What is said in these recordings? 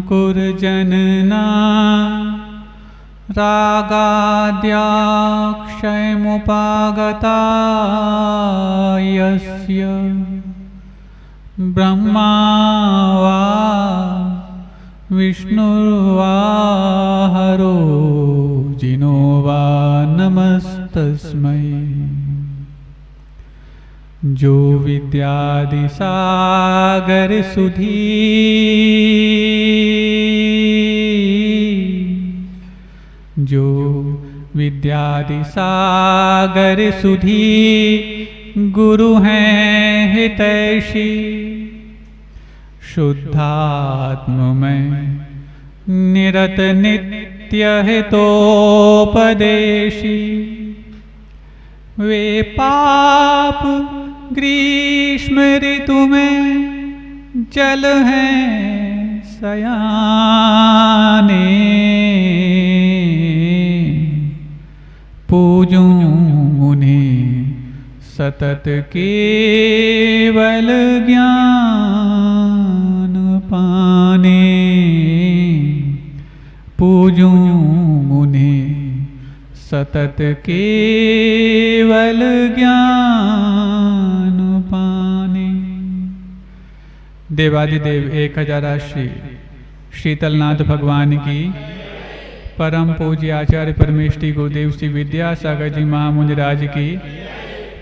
अंकुरजनना रागाद्याक्षयमुपागता यस्य ब्रह्मा वा विष्णुर्वा हरो जिनो वा नमस्तस्मै। जो विद्यादि सागर सुधी जो विद्यादि सागर सुधी गुरु हैं हितैषी शुद्धात्म में निरत नित्य हितोपदेशी। वे पाप ग्रीष्म ऋतु में जल हैं सयाने पूजूं उन्हें सतत केवल ज्ञान पाने। पूजूं उन्हें सतत केवल ज्ञान पाने। देवादिदेव 1000 श्री शीतलनाथ भगवान की, परम पूज्य आचार्य परमेष्टि गुरुदेव श्री विद्यासागर जी महामुनिराज की,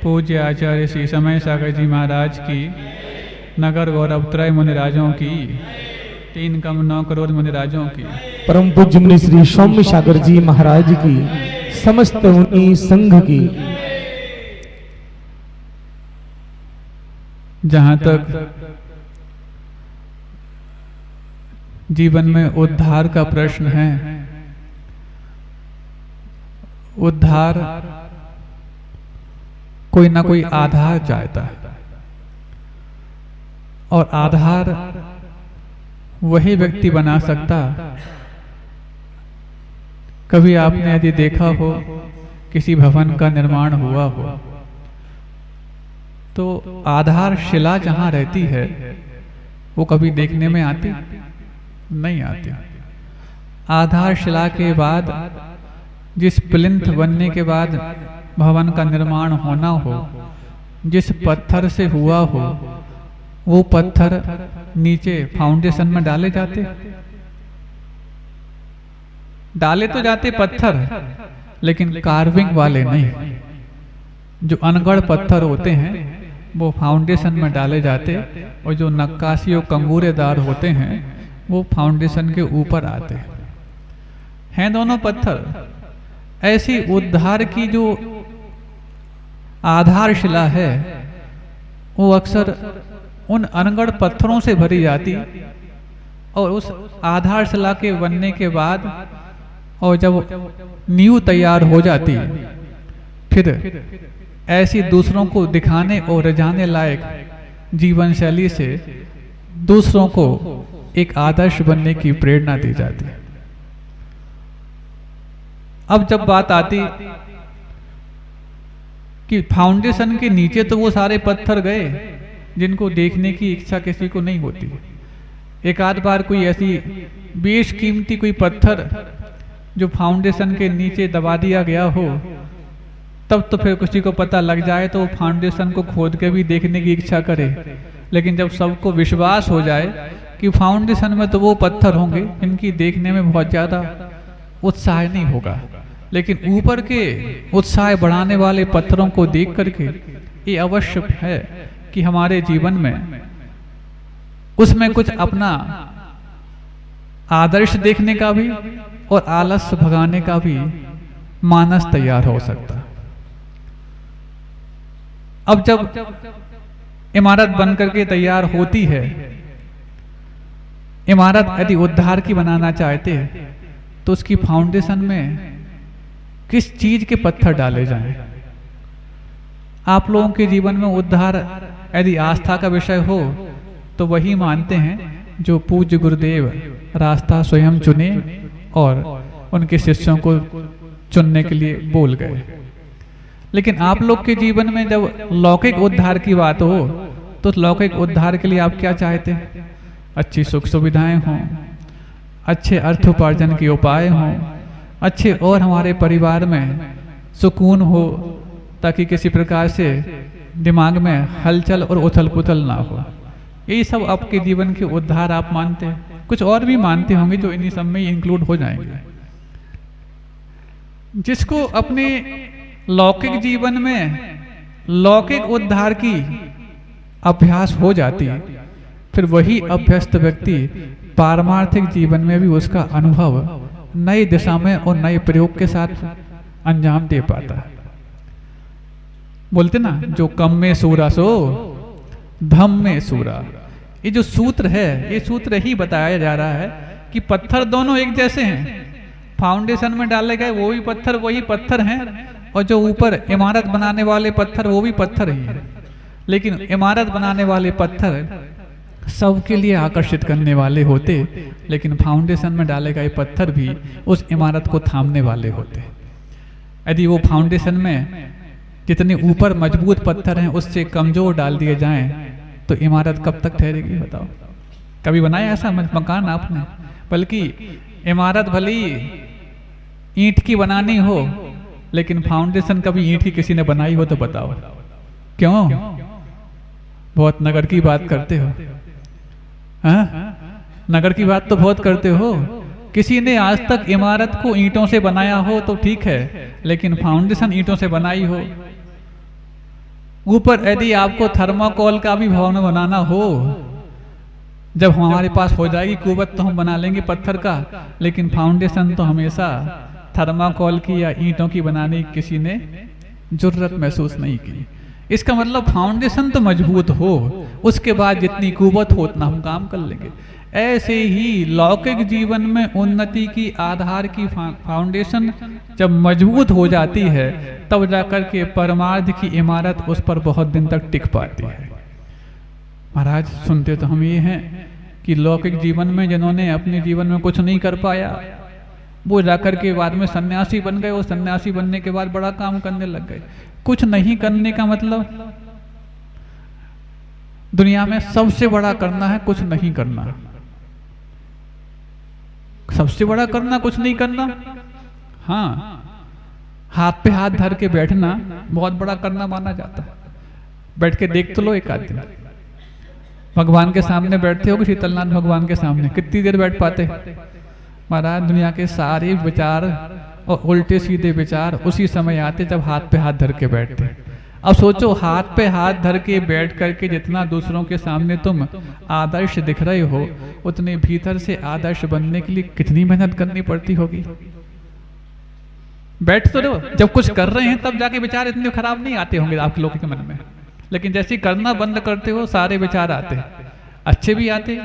पूज्य आचार्य श्री समय सागर जी महाराज की, नगर गौरव त्रय मुनिराजों की, 3,9 करोड़ मुनिराजों की, परम पूज्य मुनि श्री सौम्य सागर जी महाराज की, समस्त मुनि संघ की। जहाँ तक जीवन में उद्धार का प्रश्न है, उद्धार कोई ना कोई आधार चाहता है, और आधार वही व्यक्ति बना सकता। कभी आपने यदि देखा हो किसी भवन का निर्माण हुआ हो तो आधार शिला जहां रहती है वो कभी देखने में आती नहीं आती। आधार शिला के बाद जिस प्लिंथ बनने के बाद भवन का निर्माण होना हो, जिस पत्थर से हुआ हो, वो पत्थर नीचे फाउंडेशन में डाले तो जाते पत्थर, लेकिन कार्विंग वाले नहीं। जो अनगढ़ पत्थर होते हैं वो फाउंडेशन में डाले जाते, और जो नक्काशी और कंगूरेदार होते हैं वो फाउंडेशन के ऊपर आते हैं दोनों पत्थर। ऐसी उद्धार की जो आधारशिला है वो अक्सर उन अनगढ़ पत्थरों से भरी जाती, और उस आधारशिला के बनने के बाद और जब नींव तैयार हो जाती, फिर ऐसी दूसरों को दिखाने और रिझाने लायक जीवन शैली से दूसरों को एक आदर्श बनने की प्रेरणा दी जाती। अब जब बात आती कि फाउंडेशन के नीचे तो वो सारे पत्थर गए जिनको देखने की इच्छा किसी को नहीं होती। एक आध बार कोई ऐसी बेशकीमती कोई पत्थर जो फाउंडेशन के नीचे दबा दिया गया हो, तब तो फिर किसी को पता लग जाए तो फाउंडेशन को खोद के भी देखने की इच्छा करे। लेकिन जब सबको विश्वास हो जाए कि फाउंडेशन में तो वो पत्थर होंगे, इनकी देखने में बहुत ज़्यादा उत्साह नहीं होगा, लेकिन ऊपर के उत्साह बढ़ाने वाले पत्थरों को देख करके ये अवश्य है कि हमारे जीवन में उसमें कुछ अपना आदर्श देखने का भी और आलस्य भगाने का भी मानस तैयार हो सकता। अब जब इमारत बनकर के तैयार होती है, इमारत यदि उद्धार की बनाना चाहते हैं तो उसकी फाउंडेशन में किस चीज के पत्थर डाले जाएं। आप लोगों के जीवन में उद्धार यदि आस्था का विषय हो तो वही मानते हैं जो पूज्य गुरुदेव रास्ता स्वयं चुने और उनके शिष्यों को चुनने के लिए बोल गए। लेकिन आप लोग के जीवन में जब लौकिक उद्धार की बात हो तो लौकिक उद्धार के लिए आप क्या चाहते हैं? अच्छी सुख सुविधाएं हों, अच्छे अर्थोपार्जन के उपाय हों, अच्छे और हमारे परिवार में सुकून हो, ताकि किसी प्रकार से दिमाग में हलचल और उथल पुथल ना हो। यही सब आपके जीवन के उद्धार आप मानते हैं। कुछ और भी मानते होंगे जो इन्हीं सब में इंक्लूड हो जाएंगे। जिसको अपने लौकिक जीवन में लौकिक उद्धार की अभ्यास हो जाती है, फिर वही अभ्यस्त व्यक्ति पारमार्थिक जीवन में भी उसका अनुभव नई दिशा में और नए प्रयोग के साथ अंजाम दे पाता है। बोलते ना, जो कम में सूरा सो धम में सूरा। ये जो सूत्र है, ये सूत्र ही बताया जा रहा है कि पत्थर दोनों एक जैसे हैं। फाउंडेशन में डाले गए वो भी पत्थर वही पत्थर हैं, और जो ऊपर इमारत बनाने वाले पत्थर वो भी पत्थर ही हैं। लेकिन इमारत बनाने वाले पत्थर सबके लिए आकर्षित करने वाले होते, लेकिन फाउंडेशन में डाले गए पत्थर भी उस इमारत को थामने वाले होते। यदि वो फाउंडेशन में जितने ऊपर मजबूत पत्थर हैं उससे कमजोर डाल दिए जाएं, तो इमारत कब तक ठहरेगी बताओ? कभी बनाया ऐसा मकान आपने? बल्कि इमारत भले ही ईंट की बनानी हो, लेकिन फाउंडेशन कभी ईंट की किसी ने बनाई हो तो बताओ क्यों? बहुत नगर की बात करते हो, हाँ? नगर की बात तो बहुत करते हो। किसी ने आज तक इमारत को ईंटों से बनाया हो तो ठीक है, लेकिन फाउंडेशन ईंटों से बनाई हो। ऊपर यदि आपको थर्माकोल का भी भवन बनाना हो, जब हमारे पास हो जाएगी कुवत तो हम बना लेंगे पत्थर का, लेकिन फाउंडेशन तो हमेशा थर्माकोल की या ईंटों की बनाने की किसी ने जरूरत महसूस नहीं की। इसका मतलब फाउंडेशन तो मजबूत हो, उसके बाद जितनी कुवत हो उतना हम काम कर लेंगे। ऐसे ही लौकिक जीवन में उन्नति की आधार की फाउंडेशन जब मजबूत हो जाती है, तब जाकर के परमार्थ की इमारत उस पर बहुत दिन तक टिक पाती है। महाराज सुनते तो हम ये हैं कि लौकिक जीवन में जिन्होंने अपने जीवन में कुछ नहीं कर पाया, वो जाकर के बाद में सन्यासी बन गए, और सन्यासी बनने के बाद बड़ा काम करने लग गए। कुछ नहीं करने का मतलब दुनिया में सबसे बड़ा करना है कुछ नहीं करना। सबसे बड़ा करना कुछ नहीं करना, हाँ, हाथ पे हाथ धर के बैठना बहुत बड़ा करना माना जाता है। बैठ के देख तो लो एक आध दिन। भगवान के सामने बैठते हो कि शीतलनाथ भगवान के सामने कितनी देर बैठ पाते? महाराज दुनिया के सारे विचार और उल्टे सीधे विचार उसी समय आते जब हाथ पे हाथ धर के बैठते। अब सोचो, हाथ पे हाथ धर के बैठ करके जितना दूसरों के सामने तुम आदर्श दिख रहे हो, उतने भीतर से आदर्श बनने के लिए कितनी मेहनत करनी पड़ती होगी। बैठ तो रहो, जब कुछ कर रहे हैं तब जाके विचार इतने खराब नहीं आते होंगे आप लोगों के मन में, लेकिन जैसे करना बंद करते हो सारे विचार आते, अच्छे भी आते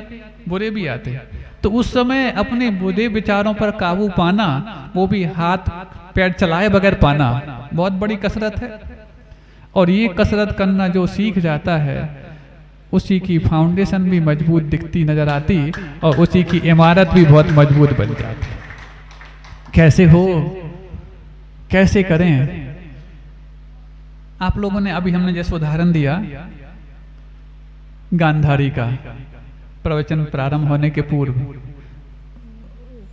बुरे भी आते। तो उस समय अपने बुरे विचारों पर काबू पाना, वो भी हाथ पैर चलाए बगैर पाना, बहुत बड़ी कसरत है। और ये कसरत करना जो सीख जाता है, उसी की फाउंडेशन भी मजबूत दिखती नजर आती, और उसी की इमारत भी बहुत मजबूत बन जाती। कैसे हो, कैसे करें? आप लोगों ने अभी हमने जैसे उदाहरण दिया गांधारी का, प्रवचन प्रारंभ होने के पूर्व,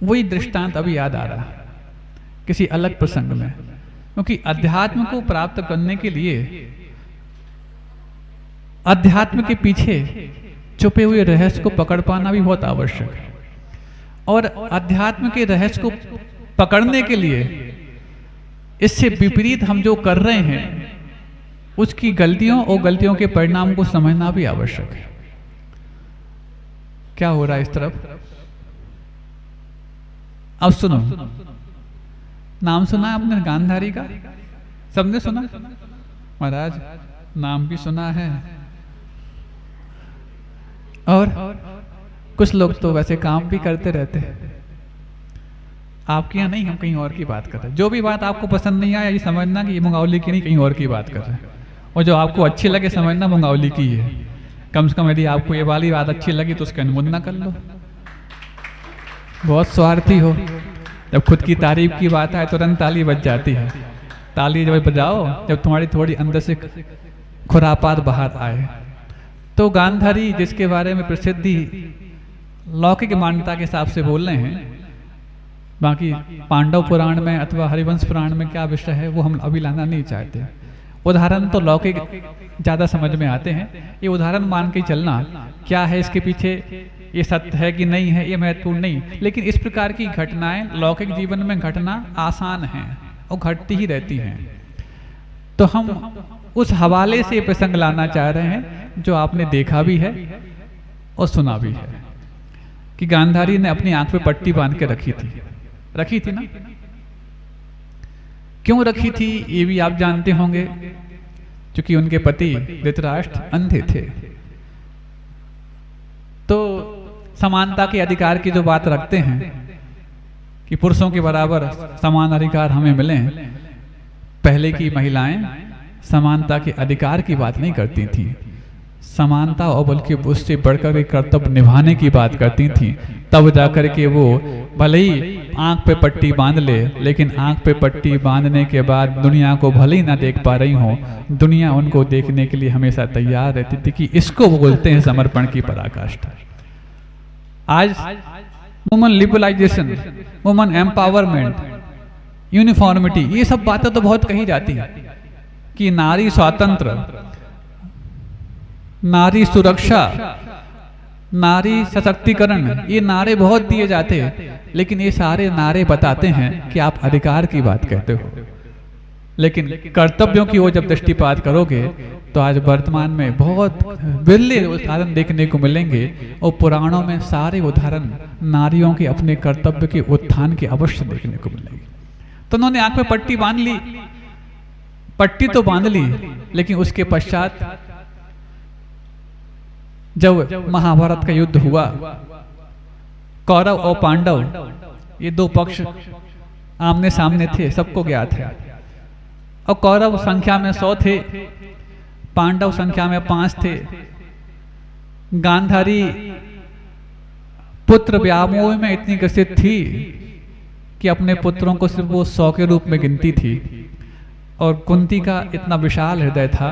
वही दृष्टांत अभी याद आ रहा किसी अलग प्रसंग में। क्योंकि अध्यात्म को प्राप्त करने के लिए अध्यात्म के पीछे छुपे हुए रहस्य को पकड़ पाना भी बहुत आवश्यक है। और अध्यात्म के रहस्य को पकड़ने के लिए इससे विपरीत हम जो कर रहे हैं उसकी गलतियों और गलतियों के परिणाम को समझना भी आवश्यक है। क्या हो रहा है इस तरफ? अब सुनो, नाम सुना आपने गांधारी का? सबने सुना? महाराज नाम भी सुना है, और कुछ लोग तो वैसे काम भी करते रहते हैं। आपके यहाँ नहीं, हम कहीं और की बात कर रहे हैं। जो भी बात आपको पसंद नहीं आया ये समझना कि ये मुंगावली की नहीं, कहीं और की बात कर रहे हैं। और जो आपको अच्छी लगे समझना मुंगावली की है। कम से कम यदि आपको ये वाली बात अच्छी लगी तो उसका अनुमोदन कर लो। बहुत स्वार्थी हो, जब खुद की तारीफ की बात आए तुरंत ताली बज जाती है। ताली जब बजाओ जब तुम्हारी थोड़ी अंदर से खुरापात बाहर आए। तो गांधारी जिसके बारे में प्रसिद्धि लौकिक मान्यता के हिसाब से बोल रहे हैं, बाकी पांडव पुराण में अथवा हरिवंश पुराण में क्या विषय है वो हम अभी लाना नहीं चाहते। उदाहरण तो लौकिक ज़्यादा समझ में आते हैं, ये उदाहरण मान के चलना, क्या है इसके पीछे, ये सत्य है कि नहीं है, ये महत्वपूर्ण नहीं। लेकिन इस प्रकार की घटनाएं लौकिक जीवन में घटना आसान है और घटती ही रहती हैं। तो हम उस हवाले से प्रसंग लाना चाह रहे हैं जो आपने देखा भी है और सुना भी है, कि गांधारी ने अपनी आंख पे पट्टी बांध के रखी थी ना। क्यों रखी थी ये भी आप जानते होंगे, क्योंकि उनके पति धृतराष्ट्र अंधे थे। तो समानता के अधिकार की जो बात रखते हैं कि पुरुषों के बराबर समान अधिकार हमें मिले, पहले की महिलाएं समानता के अधिकार की बात नहीं करती थी, समानता और बल्कि उससे बढ़कर के कर्तव्य निभाने की बात करती थी। तब जाकर के वो भले ही आंख पे पट्टी बांध ले, लेकिन आंख पे पट्टी बांधने के बाद दुनिया को भले ही ना देख पा रही हो, दुनिया उनको देखने के लिए हमेशा तैयार रहती थी, कि इसको वो बोलते हैं समर्पण की पराकाष्ठा। आज woman liberalization, woman empowerment, uniformity, ये सब बातें तो बहुत कही जाती है कि नारी स्वातंत्र, नारी सुरक्षा, नारी सशक्तिकरण, ये नारे बहुत दिए जाते हैं। लेकिन ये सारे नारे बताते हैं कि आप अधिकार की बात कहते हो, लेकिन कर्तव्यों की ओर जब दृष्टिपात करोगे तो आज वर्तमान में बहुत बिरले उदाहरण देखने को मिलेंगे, और पुराणों में सारे उदाहरण नारियों के अपने कर्तव्य के उत्थान के अवश्य देखने को मिलेंगे। तो उन्होंने आंख में पट्टी बांध ली, पट्टी तो बांध ली, लेकिन उसके पश्चात जब महाभारत का युद्ध हुआ, कौरव और पांडव ये दो पक्ष आमने सामने थे, सबको ज्ञात है। और कौरव संख्या में 100 थे, पांडव संख्या में 5 थे। गांधारी पुत्र व्यामोह में इतनी ग्रसित थी कि अपने पुत्रों को सिर्फ वो 100 के रूप में गिनती थी। और कुंती का इतना विशाल हृदय था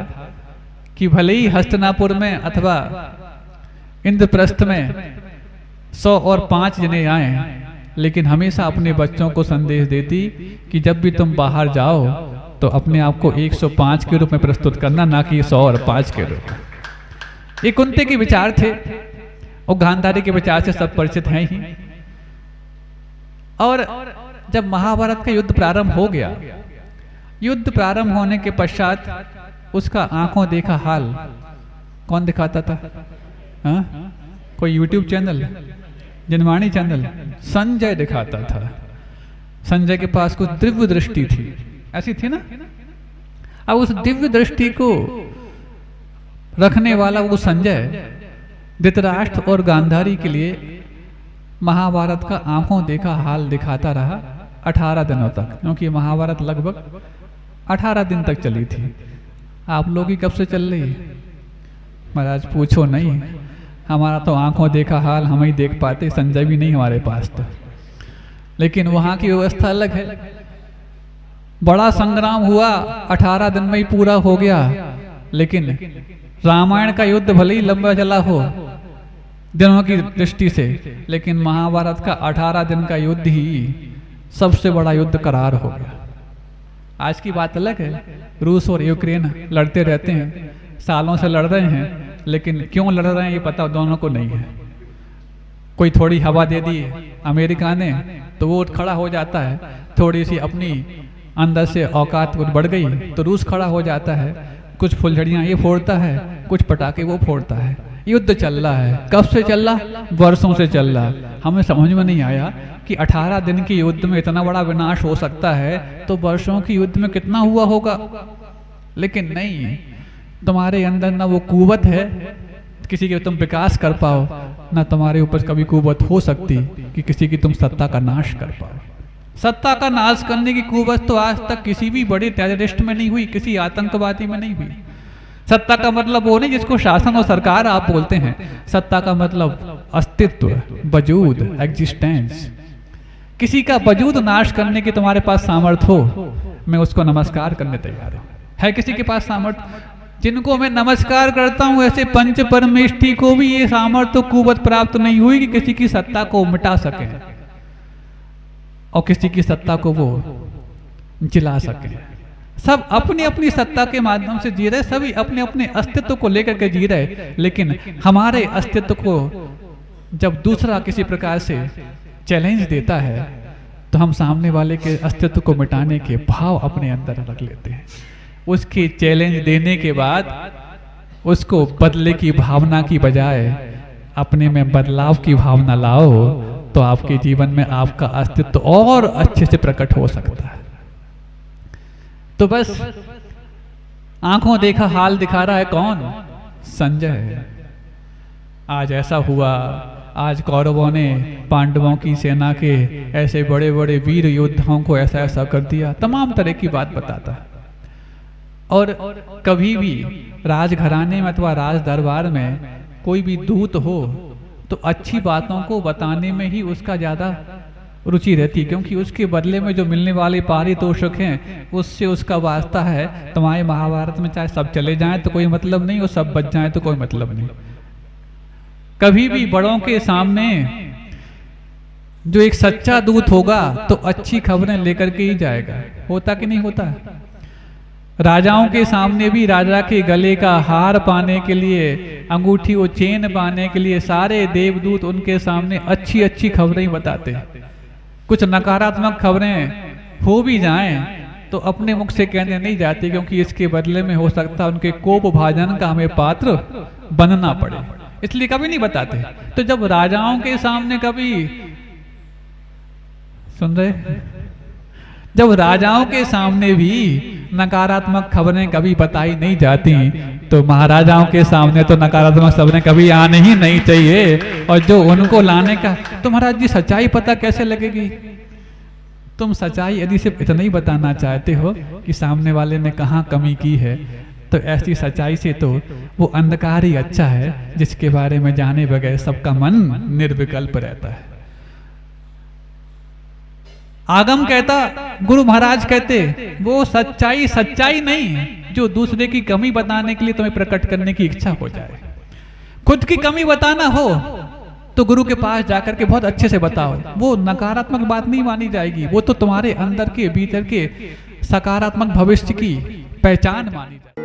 कि भले ही हस्तिनापुर में अथवा इंद्रप्रस्थ में 100 और 5 जने आए, लेकिन हमेशा अपने बच्चों को संदेश देती कि जब भी तुम बाहर जाओ तो अपने आप को 105 के रूप में प्रस्तुत करना, ना कि 100 और 5 के रूप में। ये कुंती के विचार थे और गांधारी के विचार से सब परिचित हैं ही। और जब महाभारत का युद्ध प्रारंभ हो गया, युद्ध प्रारंभ होने के पश्चात उसका आंखों देखा हाल कौन दिखाता था? हाँ? कोई YouTube channel, Janwani channel, Sanjay दिखाता था। संजय के पास कुछ दिव्य दृष्टि थी, ऐसी थी ना। अब उस दिव्य दृष्टि को रखने वाला वो संजय धृतराष्ट्र और गांधारी के लिए महाभारत का आंखों देखा हाल दिखाता रहा 18 दिनों तक, क्योंकि महाभारत लगभग 18 दिन तक चली थी। आप लोग ही कब से चल रही है? महाराज पूछो नहीं, हमारा तो आंखों देखा हाल हम ही देख पाते, संजय भी नहीं हमारे पास तो। लेकिन वहाँ की व्यवस्था अलग है। बड़ा संग्राम हुआ, 18 दिन में ही पूरा हो गया। लेकिन रामायण का युद्ध भले ही लंबा चला हो दिनों की दृष्टि से, लेकिन महाभारत का 18 दिन का युद्ध ही सबसे बड़ा युद्ध करार हो गया। आज की बात अलग है, रूस और यूक्रेन लड़ते रहते हैं, सालों से लड़ रहे हैं, लेकिन क्यों लड़ रहे हैं ये पता दोनों को नहीं है। कोई थोड़ी हवा दे दी अमेरिका ने तो वो खड़ा हो जाता है, थोड़ी सी अपनी अंदर से औकात बढ़ गई तो रूस खड़ा हो जाता है, कुछ फुलझड़ियाँ ये फोड़ता है, कुछ पटाखे वो फोड़ता है। युद्ध चल रहा है, कब से चल रहा? वर्षों से चल रहा। हमें समझ में नहीं आया कि 18 दिन के युद्ध में इतना बड़ा विनाश हो सकता है, तो वर्षों के युद्ध में कितना हुआ होगा। लेकिन नहीं, तुम्हारे अंदर ना वो कुवत है किसी के तुम विकास कर पाओ, ना तुम्हारे ऊपर कभी कुवत हो सकती कि किसी की तुम सत्ता का नाश कर पाओ। सत्ता का नाश करने की कुवत तो आज तक किसी भी बड़े टेररिस्ट में नहीं हुई, किसी आतंकवादी में नहीं हुई। सत्ता का मतलब वो नहीं जिसको शासन और सरकार आप बोलते हैं। सत्ता का मतलब अस्तित्व, वजूद, एग्जिस्टेंस। किसी का वजूद नाश करने की तुम्हारे पास सामर्थ्य हो, मैं उसको नमस्कार करने तैयार हूं। है किसी के पास सामर्थ्य? जिनको मैं नमस्कार करता हूँ ऐसे पंच परमेष्ठी को भी ये सामर्थ्य कुवत प्राप्त नहीं हुई कि किसी की सत्ता को मिटा सके और किसी की सत्ता को वो जिला सके। सब अपनी अपनी सत्ता के माध्यम से जी रहे, सभी अपने अपने अस्तित्व को लेकर के जी रहे, लेकिन हमारे अस्तित्व को जब दूसरा किसी प्रकार से चैलेंज देता है तो हम सामने वाले के अस्तित्व को मिटाने के भाव अपने अंदर रख लेते हैं। उसके चैलेंज देने के बाद उसको बदले की भावना की बजाय अपने में बदलाव की भावना लाओ तो आपके जीवन में आपका अस्तित्व और अच्छे से प्रकट हो सकता है। तो बस आंखों देखा हाल दिखा रहा है कौन? संजय। आज ऐसा हुआ, आज कौरवों ने पांडवों की सेना के ऐसे बड़े बड़े वीर योद्धाओं को ऐसा ऐसा कर दिया, तमाम तरह की बात बताता है। और कभी भी राजघराने में अथवा राज दरबार में कोई भी दूत हो तो अच्छी बातों को बताने में ही उसका ज्यादा रुचि रहती है, क्योंकि उसके बदले में जो मिलने वाले पारितोषिक हैं उससे उसका वास्ता है। तुम्हारे महाभारत में चाहे सब चले जाएं तो कोई मतलब नहीं और सब बच जाएं तो कोई मतलब नहीं। कभी भी बड़ों के सामने जो एक सच्चा दूत होगा तो अच्छी खबरें लेकर के ही जाएगा। होता कि नहीं होता? राजाओं के सामने भी राजा के गले का हार पाने के लिए, अंगूठी वो चेन पाने के लिए सारे देवदूत उनके सामने अच्छी अच्छी खबरें ही बताते हैं। कुछ नकारात्मक खबरें हो भी जाएं तो अपने मुख से कहने नहीं जाती, क्योंकि इसके बदले में हो सकता है उनके कोप भाजन का हमें पात्र बनना पड़े, इसलिए कभी नहीं बताते। तो जब राजाओं के सामने कभी सुन रहे, जब राजाओं के सामने भी नकारात्मक खबरें कभी बताई नहीं जाती तो महाराजाओं के सामने तो नकारात्मक खबरें कभी आने ही नहीं चाहिए। और जो उनको लाने का, तो महाराज जी सच्चाई पता कैसे लगेगी? तुम सच्चाई यदि सिर्फ इतना ही बताना चाहते हो कि सामने वाले ने कहाँ कमी की है, तो ऐसी सच्चाई से तो वो अंधकार ही अच्छा है जिसके बारे में जाने बगैर सबका मन निर्विकल्प रहता है। आगम कहता, गुरु महाराज कहते, वो सच्चाई सच्चाई नहीं जो दूसरे की कमी बताने के लिए तुम्हें प्रकट करने की इच्छा हो जाए। खुद की कमी बताना हो तो गुरु के पास जाकर के बहुत अच्छे से बताओ, वो नकारात्मक बात नहीं मानी जाएगी, वो तो तुम्हारे अंदर के भीतर के सकारात्मक भविष्य की पहचान मानी जाएगी।